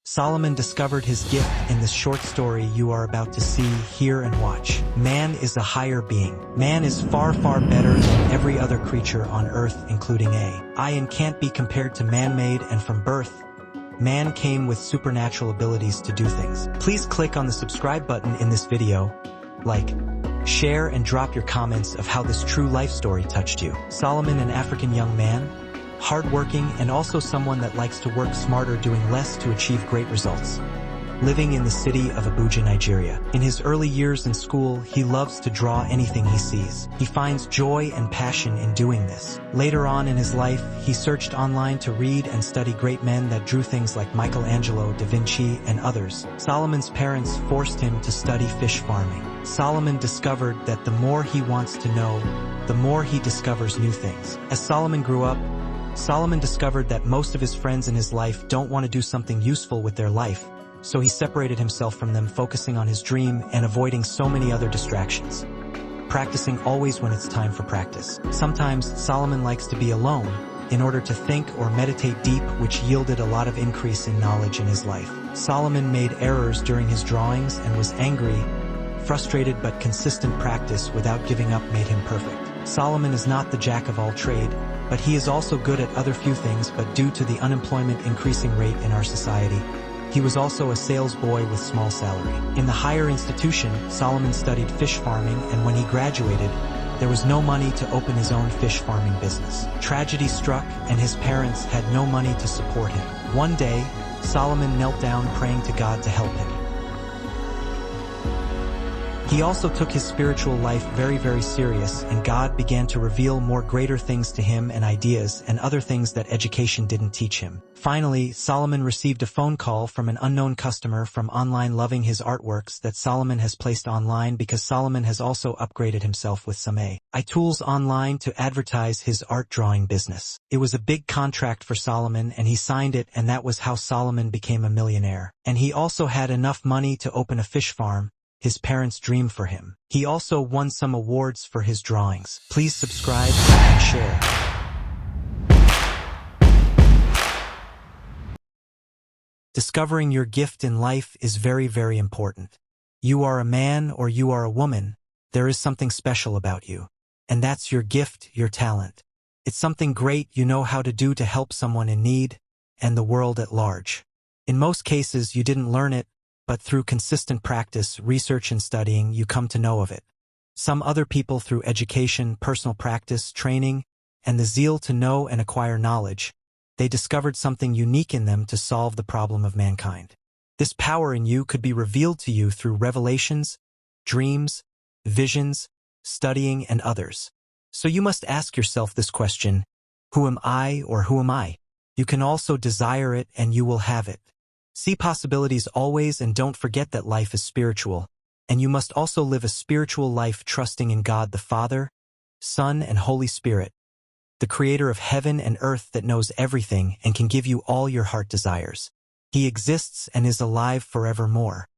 Solomon discovered his gift in this short story you are about to see, hear, and watch. Man is a higher being. Man is far, far better than every other creature on earth, including AI, and can't be compared to man-made, and from birth, man came with supernatural abilities to do things. Please click on the subscribe button in this video, like, share, and drop your comments of how this true life story touched you. Solomon, an African young man, hardworking and also someone that likes to work smarter, doing less to achieve great results. Living in the city of Abuja, Nigeria. In his early years in school, he loves to draw anything he sees. He finds joy and passion in doing this. Later on in his life, he searched online to read and study great men that drew things like Michelangelo, Da Vinci, and others. Solomon's parents forced him to study fish farming. Solomon discovered that the more he wants to know, the more he discovers new things. As Solomon grew up, Solomon discovered that most of his friends in his life don't want to do something useful with their life, so he separated himself from them, focusing on his dream and avoiding so many other distractions. Practicing always when it's time for practice. Sometimes Solomon likes to be alone in order to think or meditate deep, which yielded a lot of increase in knowledge in his life. Solomon made errors during his drawings and was angry, frustrated, but consistent practice without giving up made him perfect. Solomon is not the jack of all trade, but he is also good at other few things. But due to the unemployment increasing rate in our society, he was also a sales boy with small salary. In the higher institution, Solomon studied fish farming, and when he graduated, there was no money to open his own fish farming business. Tragedy struck, and his parents had no money to support him. One day, Solomon knelt down praying to God to help him. He also took his spiritual life very, very serious, and God began to reveal more greater things to him, and ideas and other things that education didn't teach him. Finally, Solomon received a phone call from an unknown customer from online, loving his artworks that Solomon has placed online, because Solomon has also upgraded himself with some AI tools online to advertise his art drawing business. It was a big contract for Solomon, and he signed it, and that was how Solomon became a millionaire. And he also had enough money to open a fish farm, his parents' dream for him. He also won some awards for his drawings. Please subscribe and share. Discovering your gift in life is very, very important. You are a man or you are a woman, there is something special about you. And that's your gift, your talent. It's something great you know how to do to help someone in need and the world at large. In most cases, you didn't learn it, but through consistent practice, research, and studying, you come to know of it. Some other people, through education, personal practice, training, and the zeal to know and acquire knowledge, they discovered something unique in them to solve the problem of mankind. This power in you could be revealed to you through revelations, dreams, visions, studying, and others. So you must ask yourself this question: who am I, or who am I? You can also desire it, and you will have it. See possibilities always, and don't forget that life is spiritual, and you must also live a spiritual life, trusting in God the Father, Son, and Holy Spirit, the creator of heaven and earth, that knows everything and can give you all your heart desires. He exists and is alive forevermore.